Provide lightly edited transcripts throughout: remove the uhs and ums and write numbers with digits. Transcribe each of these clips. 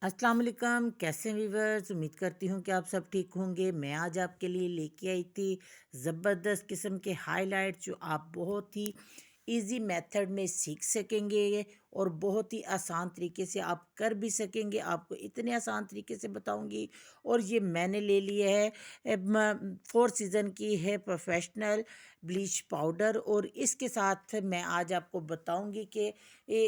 अस्सलाम वालेकुम, कैसे हैं व्यूवर्स। उम्मीद करती हूँ कि आप सब ठीक होंगे। मैं आज आपके लिए लेके आई थी ज़बरदस्त किस्म के हाइलाइट जो आप बहुत ही इजी मेथड में सीख सकेंगे और बहुत ही आसान तरीके से आप कर भी सकेंगे। आपको इतने आसान तरीके से बताऊंगी। और ये मैंने ले लिया है 4 सीज़न की है प्रोफेशनल ब्लीच पाउडर, और इसके साथ मैं आज आपको बताऊंगी कि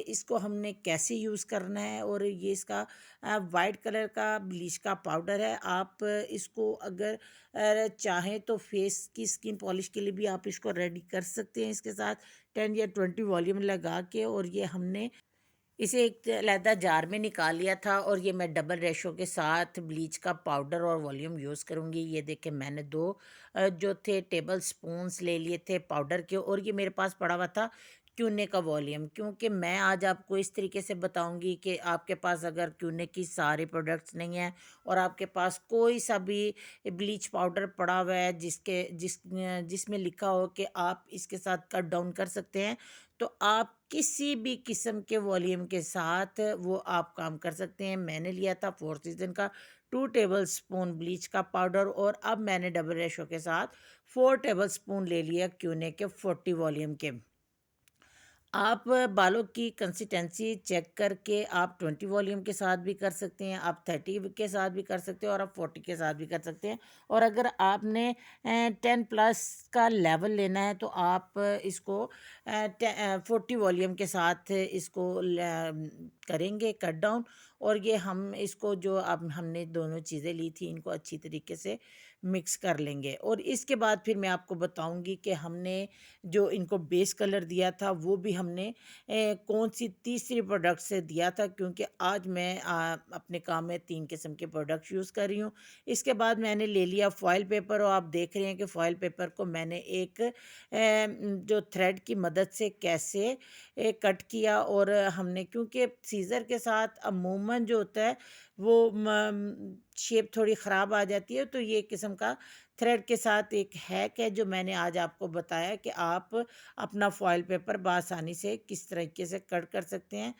इसको हमने कैसे यूज़ करना है। और ये इसका वाइट कलर का ब्लीच का पाउडर है। आप इसको अगर चाहें तो फेस की स्किन पॉलिश के लिए भी आप इसको रेडी कर सकते हैं इसके साथ 10 या 20 वॉल्यूम लगा के। और ये हमने इसे एक अलहदा जार में निकाल लिया था, और ये मैं डबल रेशो के साथ ब्लीच का पाउडर और वॉल्यूम यूज़ करूँगी। ये देखें, मैंने दो जो थे टेबल स्पून्स ले लिए थे पाउडर के, और ये मेरे पास पड़ा हुआ था क्यूने का वॉल्यूम। क्योंकि मैं आज आपको इस तरीके से बताऊंगी कि आपके पास अगर क्यूने की सारे प्रोडक्ट्स नहीं हैं और आपके पास कोई सा भी ब्लीच पाउडर पड़ा हुआ है जिसमें लिखा हो कि आप इसके साथ कट डाउन कर सकते हैं, तो आप किसी भी किस्म के वॉल्यूम के साथ वो आप काम कर सकते हैं। मैंने लिया था 4 सीज़न का 2 टेबल स्पून ब्लीच का पाउडर, और अब मैंने डबल रेशो के साथ 4 टेबल स्पून ले लिया क्यूने के 40 वॉल्यूम के। आप बालों की कंसिस्टेंसी चेक करके आप 20 वॉल्यूम के साथ भी कर सकते हैं, आप 30 के साथ भी कर सकते हैं, और आप 40 के साथ भी कर सकते हैं। और अगर आपने 10+ का लेवल लेना है तो आप इसको 40 वॉल्यूम के साथ इसको करेंगे कट डाउन। और ये हम इसको जो अब हमने दोनों चीज़ें ली थी इनको अच्छी तरीके से मिक्स कर लेंगे। और इसके बाद फिर मैं आपको बताऊंगी कि हमने जो इनको बेस कलर दिया था वो भी हमने कौन सी तीसरी प्रोडक्ट से दिया था, क्योंकि आज मैं अपने काम में 3 किस्म के प्रोडक्ट्स यूज़ कर रही हूँ। इसके बाद मैंने ले लिया फॉयल पेपर, और आप देख रहे हैं कि फॉयल पेपर को मैंने एक जो थ्रेड की मदद से कैसे कट किया। और हमने क्योंकि सीज़र के साथ अमूमन जो होता है वो शेप थोड़ी ख़राब आ जाती है, तो ये किस्म का थ्रेड के साथ एक हैक है जो मैंने आज आपको बताया कि आप अपना फॉयल पेपर बआसानी से किस तरीके से कट कर सकते हैं।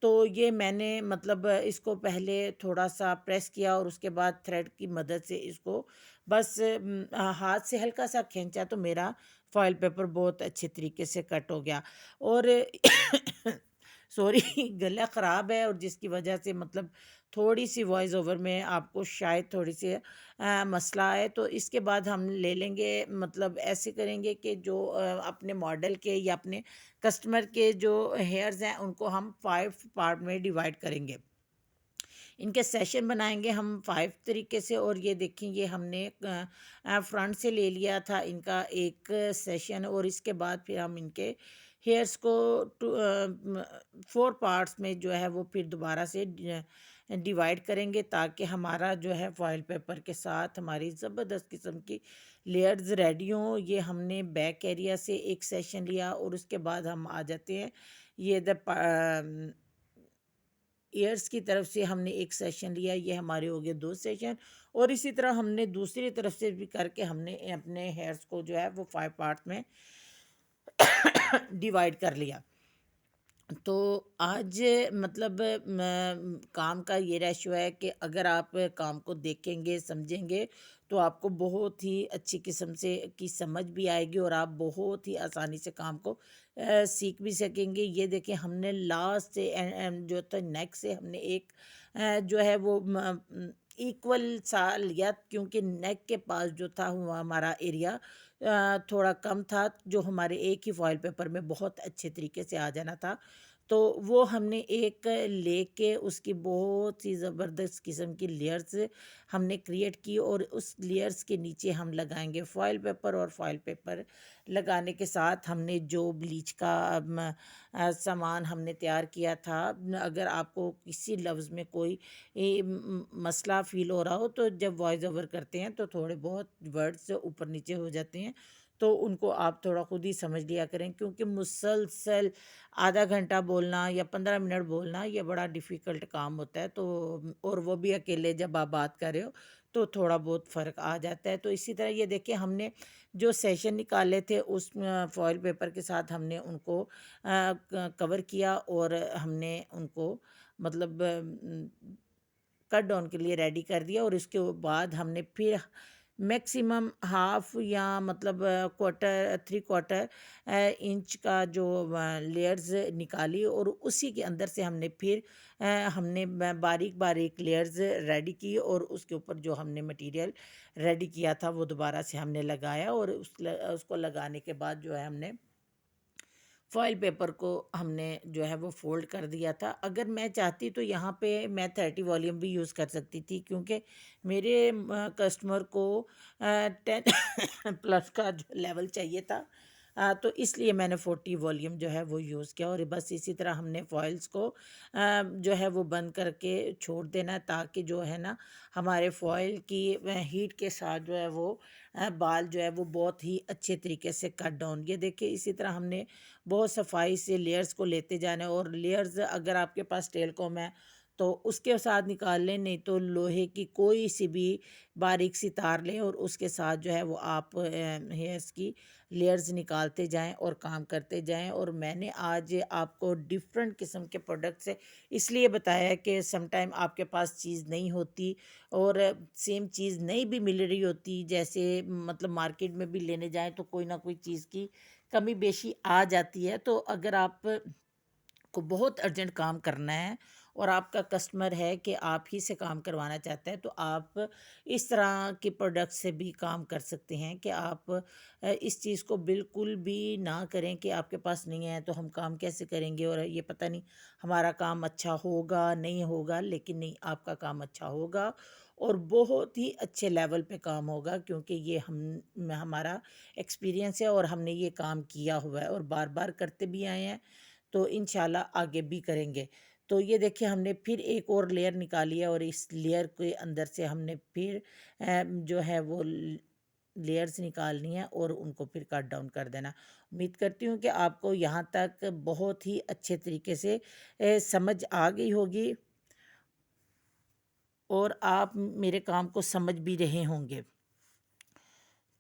तो ये मैंने मतलब इसको पहले थोड़ा-सा प्रेस किया और उसके बाद थ्रेड की मदद से इसको बस हाथ से हल्का-सा खींचा तो मेरा फॉयल पेपर बहुत अच्छे तरीके से कट हो गया। और सॉरी, गला ख़राब है और जिसकी वजह से मतलब थोड़ी-सी वॉइस ओवर में आपको शायद थोड़ी-सी मसला है। तो इसके बाद हम ले लेंगे, मतलब ऐसे करेंगे कि जो अपने मॉडल के या अपने कस्टमर के जो हेयर्स हैं उनको हम 5 पार्ट में डिवाइड करेंगे। इनके सेशन बनाएंगे हम 5 तरीके से। और ये देखें, ये हमने फ्रंट से ले लिया था इनका एक सेशन, और इसके बाद फिर हम इनके हेयर्स को 4 पार्ट्स में जो है वो फिर दोबारा से डिवाइड करेंगे, ताकि हमारा जो है फॉयल पेपर के साथ हमारी ज़बरदस्त किस्म की लेयर्स रेडी हों। ये हमने बैक एरिया से एक सेशन लिया, और उसके बाद हम आ जाते हैं ये ईयर्स की तरफ से हमने एक सेशन लिया, ये हमारे हो गए 2 सेशन। और इसी तरह हमने दूसरी तरफ से भी करके हमने अपने हेयर्स को जो है वो 5 पार्ट में डिवाइड कर लिया। तो आज मतलब काम का ये रेशो है कि अगर आप काम को देखेंगे समझेंगे तो आपको बहुत ही अच्छी किस्म से की समझ भी आएगी, और आप बहुत ही आसानी से काम को सीख भी सकेंगे। ये देखें, हमने लास्ट से जो था नेक से हमने एक जो है वो इक्वल सा लिया, क्योंकि नेक के पास जो था वो हमारा एरिया थोड़ा कम था, जो हमारे एक ही फॉयल पेपर में बहुत अच्छे तरीके से आ जाना था। तो वो हमने एक लेके उसकी बहुत ही ज़बरदस्त किस्म की लेयर्स हमने क्रिएट की, और उस लेयर्स के नीचे हम लगाएंगे फॉयल पेपर। और फॉयल पेपर लगाने के साथ हमने जो ब्लीच का सामान हमने तैयार किया था, अगर आपको किसी लफ्ज़ में कोई मसला फ़ील हो रहा हो तो जब वॉइस ओवर करते हैं तो थोड़े बहुत वर्ड्स ऊपर नीचे हो जाते हैं, तो उनको आप थोड़ा खुद ही समझ लिया करें, क्योंकि मुसलसल आधा घंटा बोलना या 15 मिनट बोलना ये बड़ा डिफ़िकल्ट काम होता है। तो और वो भी अकेले जब आप बात कर रहे हो तो थोड़ा बहुत फ़र्क आ जाता है। तो इसी तरह ये देखिए, हमने जो सेशन निकाले थे उस फॉयल पेपर के साथ हमने उनको कवर किया, और हमने उनको मतलब कट डाउन के लिए रेडी कर दिया और इसके बाद हमने फिर मैक्सिमम हाफ या मतलब क्वार्टर 3/4 इंच का जो लेयर्स निकाली और उसी के अंदर से हमने फिर हमने बारीक बारीक लेयर्स रेडी की और उसके ऊपर जो हमने मटेरियल रेडी किया था वो दोबारा से हमने लगाया और उसको लगाने के बाद जो है हमने फॉइल पेपर को हमने जो है वो फ़ोल्ड कर दिया था। अगर मैं चाहती तो यहाँ पे मैं 30 वॉल्यूम भी यूज़ कर सकती थी, क्योंकि मेरे कस्टमर को 10 प्लस का जो लेवल चाहिए था। तो इसलिए मैंने 40 वॉल्यूम जो है वो यूज़ किया और बस इसी तरह हमने फॉइल्स को जो है वो बंद करके छोड़ देना है, ताकि जो है ना हमारे फॉइल की हीट के साथ जो है वो बाल जो है वो बहुत ही अच्छे तरीके से कट डाउन। ये देखिए इसी तरह हमने बहुत सफाई से लेयर्स को लेते जाना है और लेयर्स अगर आपके पास टेलकॉम है तो उसके साथ निकाल लें, नहीं तो लोहे की कोई सी भी बारीक सी तार लें और उसके साथ जो है वो आप हेयर्स की लेयर्स निकालते जाएं और काम करते जाएं। और मैंने आज आपको डिफरेंट किस्म के प्रोडक्ट्स इसलिए बताया कि समटाइम आपके पास चीज़ नहीं होती और सेम चीज़ नहीं भी मिल रही होती, जैसे मतलब मार्केट में भी लेने जाएं तो कोई ना कोई चीज़ की कमी बेशी आ जाती है। तो अगर आप को बहुत अर्जेंट काम करना है और आपका कस्टमर है कि आप ही से काम करवाना चाहता है, तो आप इस तरह के प्रोडक्ट से भी काम कर सकते हैं कि आप इस चीज़ को बिल्कुल भी ना करें कि आपके पास नहीं है तो हम काम कैसे करेंगे और ये पता नहीं हमारा काम अच्छा होगा नहीं होगा। लेकिन नहीं, आपका काम अच्छा होगा और बहुत ही अच्छे लेवल पे काम होगा, क्योंकि ये हम हमारा एक्सपीरियंस है और हमने ये काम किया हुआ है और बार बार करते भी आए हैं, तो इंशाल्लाह आगे भी करेंगे। तो ये देखिए हमने फिर एक और लेयर निकाली है और इस लेयर के अंदर से हमने फिर जो है वो लेयर्स निकालनी है और उनको फिर कट डाउन कर देना। उम्मीद करती हूँ कि आपको यहाँ तक बहुत ही अच्छे तरीके से समझ आ गई होगी और आप मेरे काम को समझ भी रहे होंगे।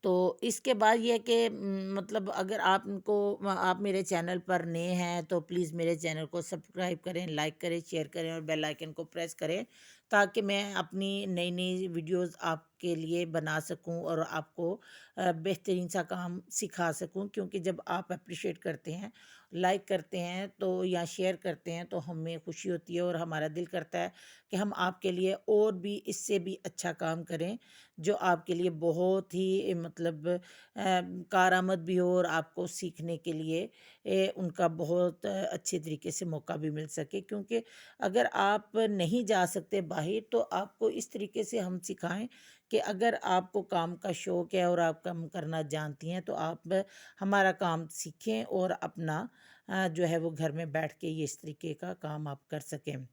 तो इसके बाद ये है कि मतलब अगर आप मेरे चैनल पर नए हैं तो प्लीज़ मेरे चैनल को सब्सक्राइब करें, लाइक करें, शेयर करें और बेल आइकन को प्रेस करें, ताकि मैं अपनी नई नई वीडियोस आपके लिए बना सकूं और आपको बेहतरीन सा काम सिखा सकूं। क्योंकि जब आप अप्रिशिएट करते हैं, लाइक करते हैं तो या शेयर करते हैं तो हमें खुशी होती है और हमारा दिल करता है कि हम आपके लिए और भी इससे भी अच्छा काम करें, जो आपके लिए बहुत ही मतलब कारआमद भी हो और आपको सीखने के लिए उनका बहुत अच्छे तरीके से मौका भी मिल सके। क्योंकि अगर आप नहीं जा सकते बाहर तो आपको इस तरीके से हम सिखाएं कि अगर आपको काम का शौक़ है और आप काम करना जानती हैं तो आप हमारा काम सीखें और अपना जो है वो घर में बैठ के ये इस तरीके का काम आप कर सकें।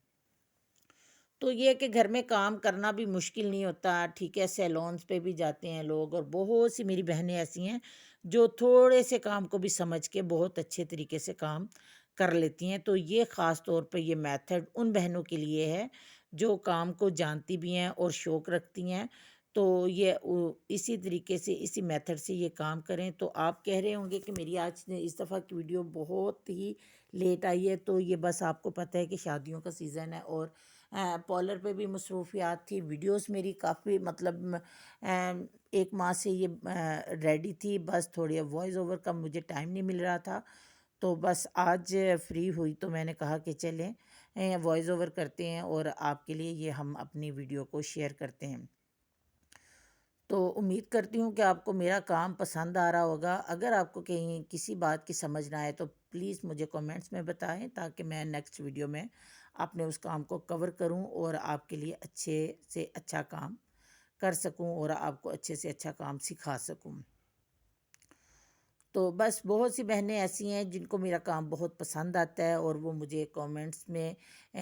तो ये है कि घर में काम करना भी मुश्किल नहीं होता, ठीक है। सैलून्स पे भी जाते हैं लोग और बहुत सी मेरी बहनें ऐसी हैं जो थोड़े से काम को भी समझ के बहुत अच्छे तरीके से काम कर लेती हैं। तो ये ख़ास तौर पे ये मेथड उन बहनों के लिए है जो काम को जानती भी हैं और शौक़ रखती हैं। तो ये इसी तरीके से इसी मेथड से ये काम करें। तो आप कह रहे होंगे कि मेरी आज इस दफ़ा की वीडियो बहुत ही लेट आई है, तो ये बस आपको पता है कि शादियों का सीज़न है और पार्लर पे भी मसरूफियात थी। वीडियोस मेरी काफ़ी मतलब 1 माह से ये रेडी थी, बस थोड़ी वॉइस ओवर का मुझे टाइम नहीं मिल रहा था। तो बस आज फ्री हुई तो मैंने कहा कि चलें वॉइस ओवर करते हैं और आपके लिए ये हम अपनी वीडियो को शेयर करते हैं। तो उम्मीद करती हूँ कि आपको मेरा काम पसंद आ रहा होगा। अगर आपको कहीं किसी बात की समझ ना आए तो प्लीज़ मुझे कमेंट्स में बताएं, ताकि मैं नेक्स्ट वीडियो में अपने उस काम को कवर करूं और आपके लिए अच्छे से अच्छा काम कर सकूं और आपको अच्छे से अच्छा काम सिखा सकूं। तो बस बहुत सी बहनें ऐसी हैं जिनको मेरा काम बहुत पसंद आता है और वो मुझे कमेंट्स में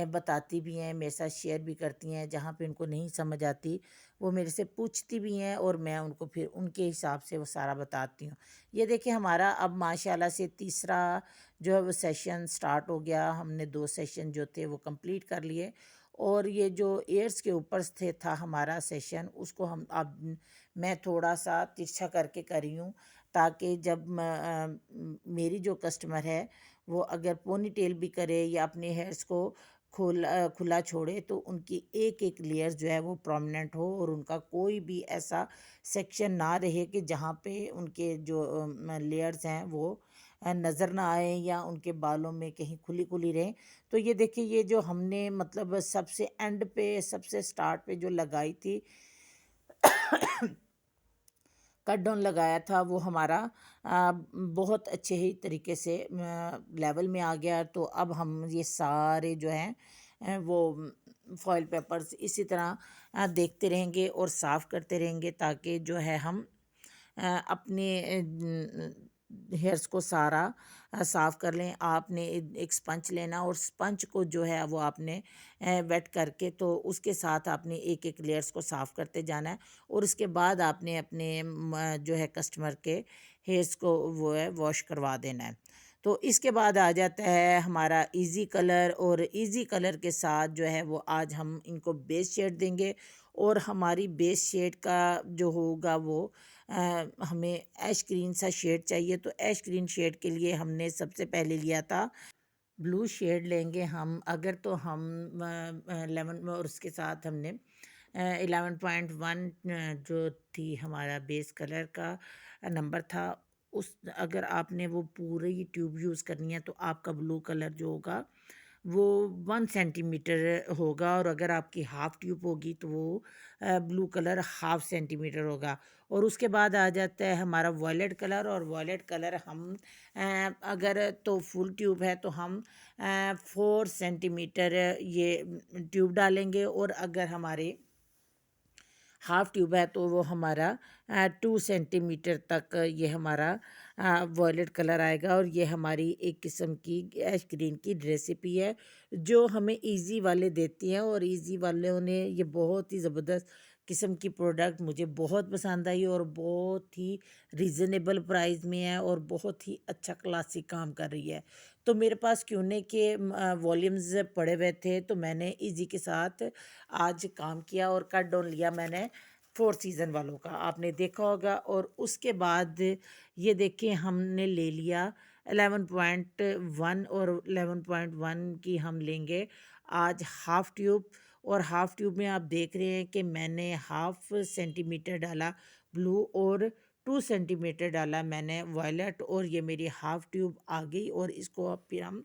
बताती भी हैं, मेरे साथ शेयर भी करती हैं। जहाँ पे उनको नहीं समझ आती वो मेरे से पूछती भी हैं और मैं उनको फिर उनके हिसाब से वो सारा बताती हूँ। ये देखिए हमारा अब माशाल्लाह से तीसरा जो है वो सेशन स्टार्ट हो गया। हमने 2 सेशन जो थे वो कंप्लीट कर लिए और ये जो एयर्स के ऊपर से था हमारा सेशन, उसको हम अब मैं थोड़ा सा तिरछा करके कर रही हूँ, ताकि जब मेरी जो कस्टमर है वो अगर पोनी टेल भी करे या अपने हेयर्स को खुला छोड़े तो उनकी एक-एक लेयर जो है वो प्रोमिनेंट हो और उनका कोई भी ऐसा सेक्शन ना रहे कि जहाँ पे उनके जो लेयर्स हैं वो नज़र ना आए या उनके बालों में कहीं खुली-खुली रहें। तो ये देखिए ये जो हमने मतलब सबसे एंड पे सबसे स्टार्ट पे जो लगाई थी कट डाउन लगाया था वो हमारा बहुत अच्छे ही तरीके से लेवल में आ गया। तो अब हम ये सारे जो हैं वो फॉइल पेपर्स इसी तरह देखते रहेंगे और साफ़ करते रहेंगे ताकि जो है हम अपने हेयर्स को सारा साफ़ कर लें। आपने एक स्पंज लेना और स्पंज को जो है वो आपने वेट करके तो उसके साथ आपने एक-एक लेयर्स को साफ़ करते जाना है और उसके बाद आपने अपने जो है कस्टमर के हेयर्स को वो है वॉश करवा देना है। तो इसके बाद आ जाता है हमारा इजी कलर और इजी कलर के साथ जो है वो आज हम इनको बेस शेड देंगे और हमारी बेस शेड का जो होगा वो हमें ऐश ग्रीन सा शेड चाहिए। तो ऐश ग्रीन शेड के लिए हमने सबसे पहले लिया था ब्लू शेड लेंगे हम अगर तो हम 11 और उसके साथ हमने 11.1 जो थी हमारा बेस कलर का नंबर था। उस अगर आपने वो पूरी ट्यूब यूज़ करनी है तो आपका ब्लू कलर जो होगा वो 1 सेंटीमीटर होगा और अगर आपकी हाफ़ ट्यूब होगी तो वो ब्लू कलर हाफ़ सेंटीमीटर होगा। और उसके बाद आ जाता है हमारा वॉयलेट कलर और वॉयलेट कलर हम अगर तो फुल ट्यूब है तो हम 4 सेंटीमीटर ये ट्यूब डालेंगे और अगर हमारे हाफ़ ट्यूब है तो वो हमारा 2 सेंटीमीटर तक ये हमारा वॉयलेट कलर आएगा और ये हमारी एक किस्म की ऐश ग्रीन की रेसिपी है जो हमें इजी वाले देती हैं और इजी वालों ने ये बहुत ही ज़बरदस्त किस्म की प्रोडक्ट मुझे बहुत पसंद आई और बहुत ही रीज़नेबल प्राइस में है और बहुत ही अच्छा क्लासिक काम कर रही है। तो मेरे पास क्यूने के वॉल्यूम्स पड़े हुए थे तो मैंने इजी के साथ आज काम किया और कट डाउन लिया मैंने 4 सीज़न वालों का आपने देखा होगा। और उसके बाद ये देखिए हमने ले लिया 11.1 और 11.1 की हम लेंगे आज हाफ़ ट्यूब और हाफ़ ट्यूब में आप देख रहे हैं कि मैंने हाफ़ सेंटीमीटर डाला ब्लू और 2 सेंटीमीटर डाला मैंने वॉयलेट और ये मेरी हाफ़ ट्यूब आ गई और इसको अब फिर हम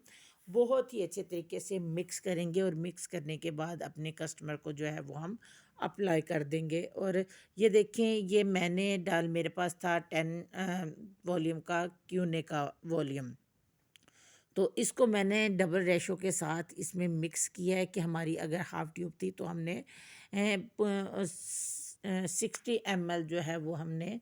बहुत ही अच्छे तरीके से मिक्स करेंगे और मिक्स करने के बाद अपने कस्टमर को जो है वो हम अप्लाई कर देंगे। और ये देखें ये मैंने डाल मेरे पास था 10 वॉल्यूम का क्यूने का वॉल्यूम। तो इसको मैंने डबल रेशो के साथ इसमें मिक्स किया है कि हमारी अगर हाफ़ ट्यूब थी तो हमने 60 ml जो है वो हमने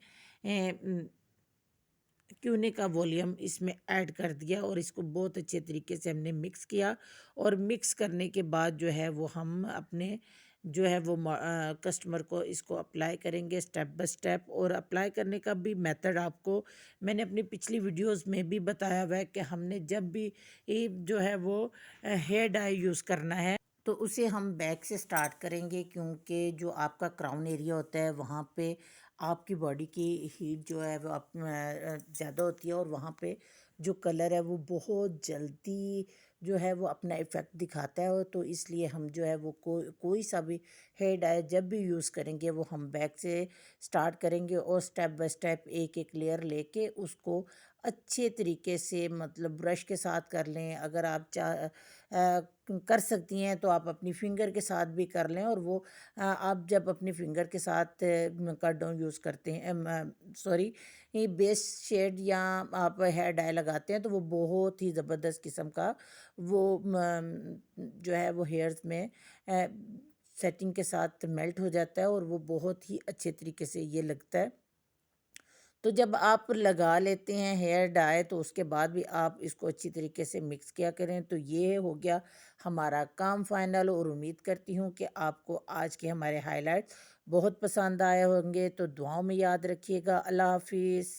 क्यूने का वॉल्यूम इसमें ऐड कर दिया और इसको बहुत अच्छे तरीके से हमने मिक्स किया। और मिक्स करने के बाद जो है वो हम अपने जो है वो कस्टमर को इसको अप्लाई करेंगे स्टेप बाय स्टेप। और अप्लाई करने का भी मेथड आपको मैंने अपनी पिछली वीडियोस में भी बताया हुआ है कि हमने जब भी ये जो है वो हेयर डाई यूज़ करना है तो उसे हम बैक से स्टार्ट करेंगे क्योंकि जो आपका क्राउन एरिया होता है वहाँ पे आपकी बॉडी की हीट जो है वो ज़्यादा होती है और वहाँ पे जो कलर है वो बहुत जल्दी जो है वो अपना इफ़ेक्ट दिखाता है। और तो इसलिए हम जो है वो कोई सा भी हेयर डाई जब भी यूज़ करेंगे वो हम बैक से स्टार्ट करेंगे और स्टेप बाय स्टेप एक एक लेयर लेके उसको अच्छे तरीके से मतलब ब्रश के साथ कर लें। अगर आप कर सकती हैं तो आप अपनी फिंगर के साथ भी कर लें। और वो आप जब अपनी फिंगर के साथ कट डाउन यूज़ करते हैं सॉरी ये बेस शेड या आप हेयर डाई लगाते हैं तो वो बहुत ही ज़बरदस्त किस्म का वो जो है वो हेयर्स में सेटिंग के साथ मेल्ट हो जाता है और वो बहुत ही अच्छे तरीके से ये लगता है। तो जब आप लगा लेते हैं हेयर डाई तो उसके बाद भी आप इसको अच्छी तरीके से मिक्स किया करें। तो ये हो गया हमारा काम फाइनल और उम्मीद करती हूँ कि आपको आज के हमारे हाइलाइट्स बहुत पसंद आए होंगे। तो दुआओं में याद रखिएगा। अल्लाह हाफिज़।